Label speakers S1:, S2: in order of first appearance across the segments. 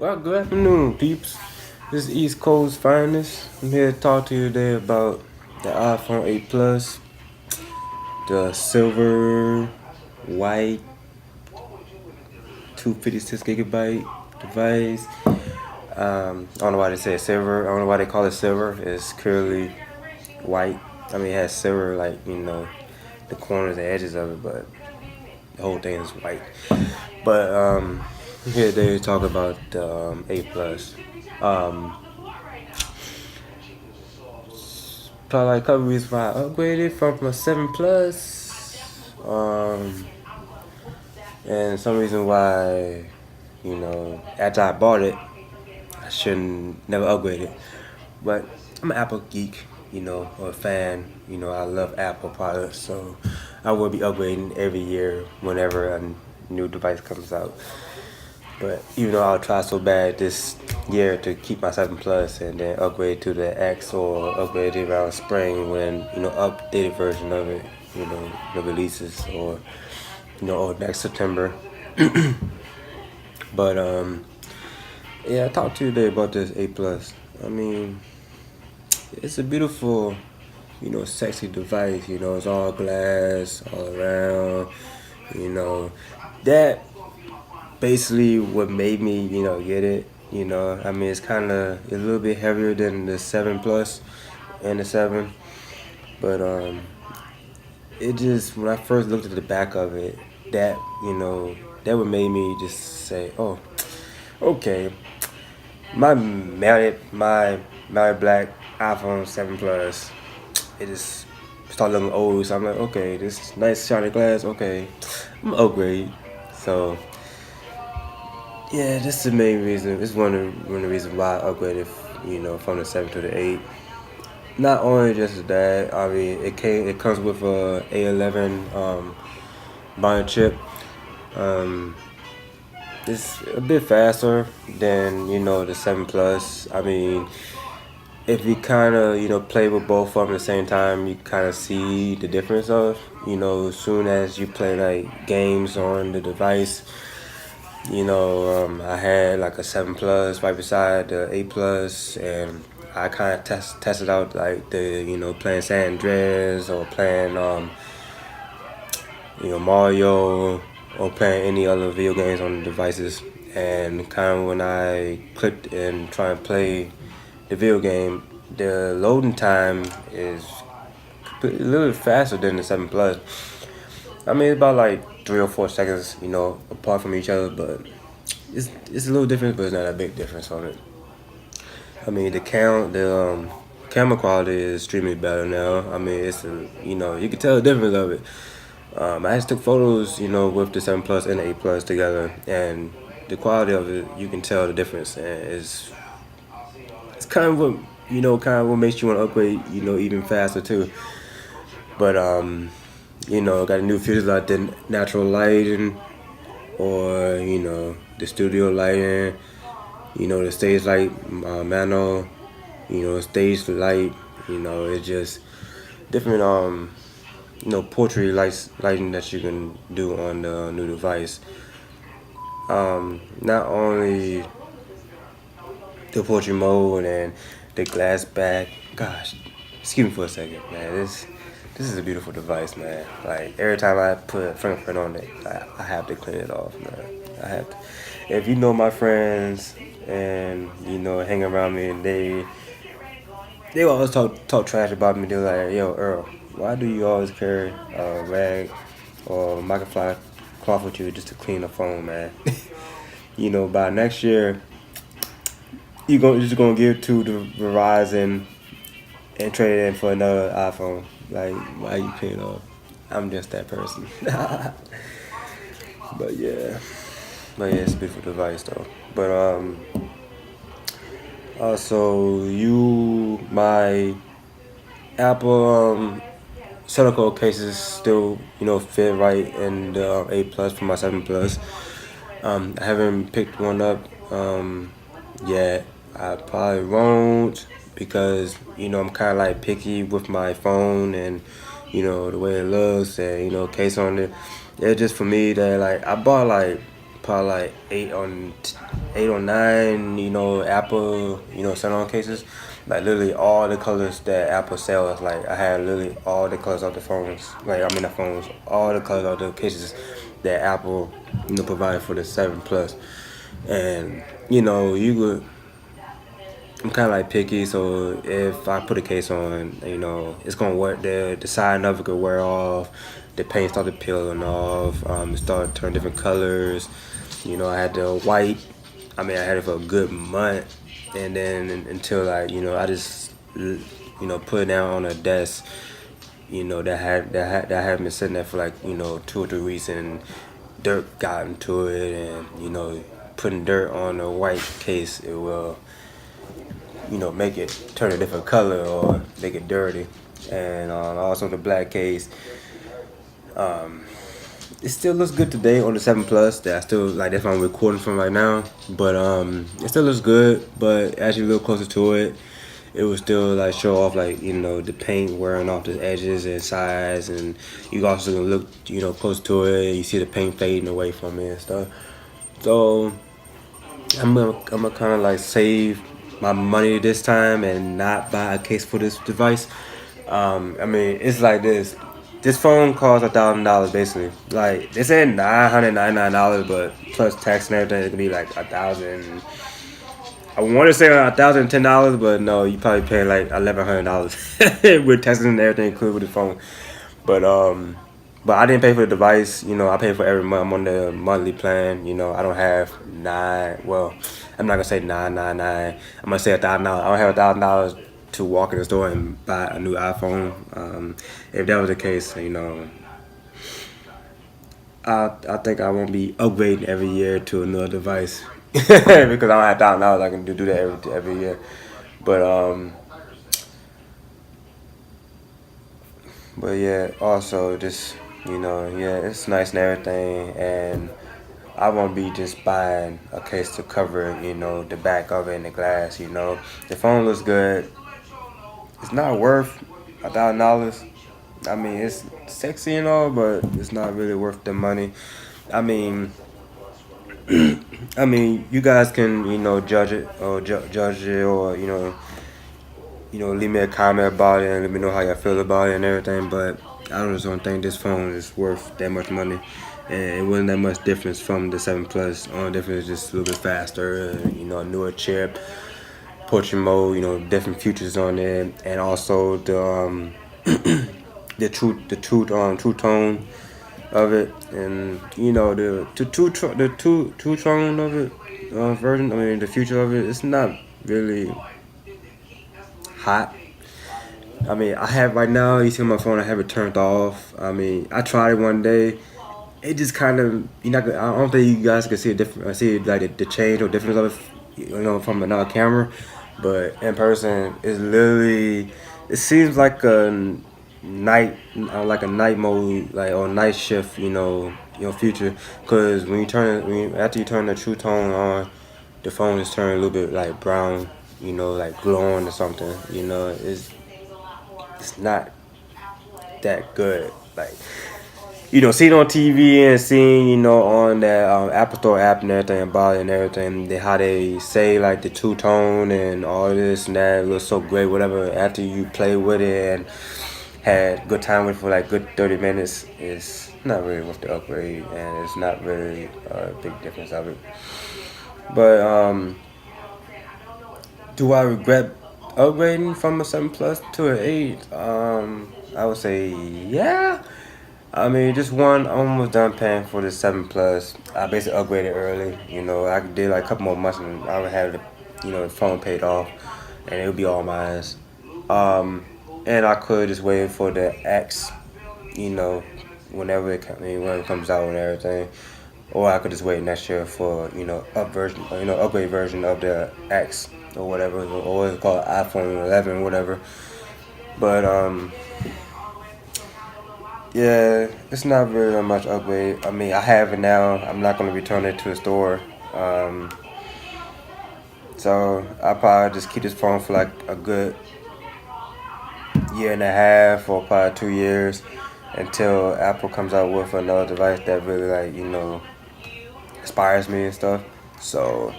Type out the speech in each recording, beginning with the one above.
S1: Well, good afternoon, peeps. This is East Coast Finest. I'm here to talk to you today about the iPhone 8 Plus, the silver, white, 256 gigabyte device. I don't know why they say silver. I don't know why they call it silver. It's clearly white. I mean, it has silver, like, the corners and edges of it, but the whole thing is white. But I'm here today to talk about the 8 Plus. Um, Probably like a couple reasons why I upgraded from a 7 Plus. And some reason why, after I bought it, I shouldn't never upgrade it. But I'm an Apple geek, or a fan. I love Apple products, so I will be upgrading every year whenever a new device comes out. But even though I'll try so bad this year to keep my 7 Plus and then upgrade to the X or upgrade it around spring when, updated version of it, the releases or next September. But yeah, I talked to you today about this 8 Plus. I mean, it's a beautiful, sexy device. It's all glass all around. That basically what made me, get it. I mean, it's kind of a little bit heavier than the 7 Plus and the 7, but it just when I first looked at the back of it, that that would made me just say, oh, okay, my black iPhone 7 Plus, it just started looking old. So I'm like, okay, this nice shiny glass, okay, I'm gonna upgrade. So yeah, this is the main reason. This is one of the reasons why I upgraded, from the 7 to the 8. Not only just that, I mean, it comes with a A11 bionic chip. Um, it's a bit faster than the 7 Plus. I mean, if you kind of play with both of them at the same time, you kind of see the difference of as soon as you play like games on the device. I had like a 7 Plus right beside the 8 Plus, and I kind of tested out like the playing San Andreas or playing Mario or playing any other video games on the devices. And kind of when I clicked and try and play the video game, the loading time is a little bit faster than the 7 Plus. I mean, it's about like 3 or 4 seconds, apart from each other, but it's a little different, but it's not a big difference on it. I mean, the camera quality is extremely better now. I mean, you can tell the difference of it. I just took photos, with the 7 Plus and the 8 Plus together, and the quality of it, you can tell the difference, and it's kind of what makes you want to upgrade, even faster too. But got a new features like the natural lighting, or the studio lighting, the stage light manual, stage light, it's just different portrait lighting that you can do on the new device. Not only the portrait mode and the glass back. Gosh, excuse me for a second, man. This is a beautiful device, man. Like every time I put a fingerprint on it, I have to clean it off, man. I have to. If you know my friends and hang around me, and they always talk trash about me. They're like, "Yo, Earl, why do you always carry a rag or microfiber cloth with you just to clean the phone, man?" By next year, you're just gonna give it to the Verizon and trade it in for another iPhone. Like, why you clean off? I'm just that person. But yeah, it's a beautiful device though. But also my Apple silicone cases still fit right in the 8 Plus for my 7 Plus. I haven't picked one up yet. I probably won't because I'm kind of like picky with my phone and the way it looks and case on it. It's just for me that like I bought like probably like 8 or 9, Apple, cell cases. Like literally all the colors that Apple sells. Like I had literally all the colors of the phones. Like I mean the phones, all the colors of the cases that Apple, provided for the 7 Plus. And you could. I'm kind of like picky, so if I put a case on, it's gonna wear the side of it could wear off, the paint started peeling off, it started turning different colors. I had the white. I mean, I had it for a good month, and then until like I just put it down on a desk, that had been sitting there for like 2 or 3 weeks, and dirt got into it, and putting dirt on a white case, it will make it turn a different color or make it dirty. And also the black case, it still looks good today on the 7 Plus. That I still like. That's what I'm recording from right now. But it still looks good. But as you look closer to it, it will still like show off like the paint wearing off the edges and sides, and you also gonna look close to it. And you see the paint fading away from it and stuff. So I'm gonna kind of like save my money this time and not buy a case for this device. I mean, it's like this. This phone costs $1,000 basically. Like they said $999, but plus tax and everything, it could be like 1,000. I want to say $1,010, but no, you probably pay like $1,100 with taxes and everything included with the phone. But I didn't pay for the device. I pay for every month. I'm on the monthly plan. I don't have nine. Well, I'm not gonna say 999. I'm gonna say $1,000. I don't have $1,000 to walk in the store and buy a new iPhone. If that was the case, I think I won't be upgrading every year to another device because I don't have $1,000. I can do that every year. But yeah, also just yeah, it's nice and everything, and I won't be just buying a case to cover the back of it and the glass. The phone looks good. It's not worth $1,000. I mean, it's sexy and all, but it's not really worth the money. I mean, you guys can judge it or judge it, or leave me a comment about it and let me know how y'all feel about it and everything. But I just don't think this phone is worth that much money, and it wasn't that much difference from the 7 Plus. Only difference is just a little bit faster, a newer chip, portrait mode, different features on it, and also the true tone of it, and the two tone of it version. I mean, the future of it. It's not really hot. I mean, I have right now. You see on my phone, I have it turned off. I mean, I tried it one day. It just kind of I don't think you guys can see a different. I see like the change or difference of it, from another camera, but in person, it's literally. It seems like a night mode, like or night shift. Future, because after you turn the True Tone on, the phone is turning a little bit like brown. Like glowing or something. It's not that good. Like seeing on TV and seeing on that Apple Store app and everything about it and everything, how they say like the two tone and all this and that looks so great. Whatever. After you play with it and had good time with it for like good 30 minutes, it's not really worth the upgrade, and it's not really a big difference of it. But do I regret upgrading from a 7 Plus to an 8? I would say yeah. I mean, just one, I'm almost done paying for the 7 Plus. I basically upgraded early. I did like a couple more months and I would have the phone paid off, and it would be all mine. And I could just wait for the X, you know, whenever it comes out and everything. Or I could just wait next year for upgrade version of the X or whatever, or it's called iPhone 11, whatever. But yeah, it's not really that much upgrade. I mean, I have it now. I'm not gonna return it to the store. Um, so I'll probably just keep this phone for like a good year and a half or probably 2 years until Apple comes out with another device that really like inspires me and stuff. So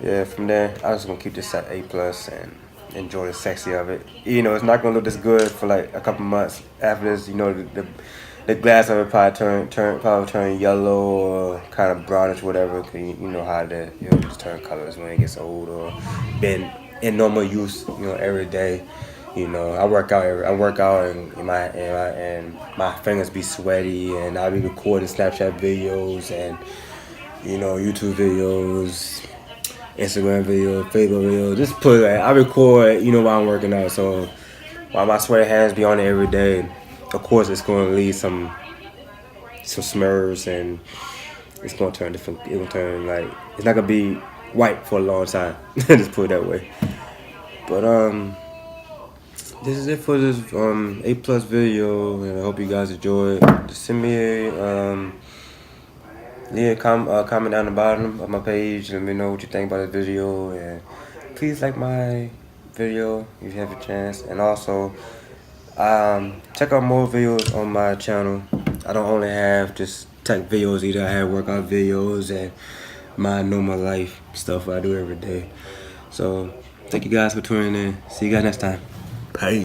S1: yeah, from there I'm just gonna keep this at A+ and enjoy the sexy of it. You know, it's not gonna look this good for like a couple months after this. You know, the glass of it probably turn yellow or kind of brownish, whatever. 'Cause you know how it'll just turn colors when it gets old or been in normal use. You know, every day. You know, I work out, and my fingers be sweaty, and I be recording Snapchat videos and YouTube videos, Instagram videos, Facebook videos. Just put like I record, while I'm working out. So while my sweaty hands be on it every day, of course it's going to leave some smurs, and it's going to turn different. It's going to turn like it's not going to be white for a long time. Just put it that way. But this is it for this A+ video, and I hope you guys enjoy it. Just send me a comment down the bottom of my page. Let me know what you think about this video, and please like my video if you have a chance. And also, check out more videos on my channel. I don't only have just tech videos either. I have workout videos and my normal life stuff I do every day. So thank you guys for tuning in. See you guys next time. Bye.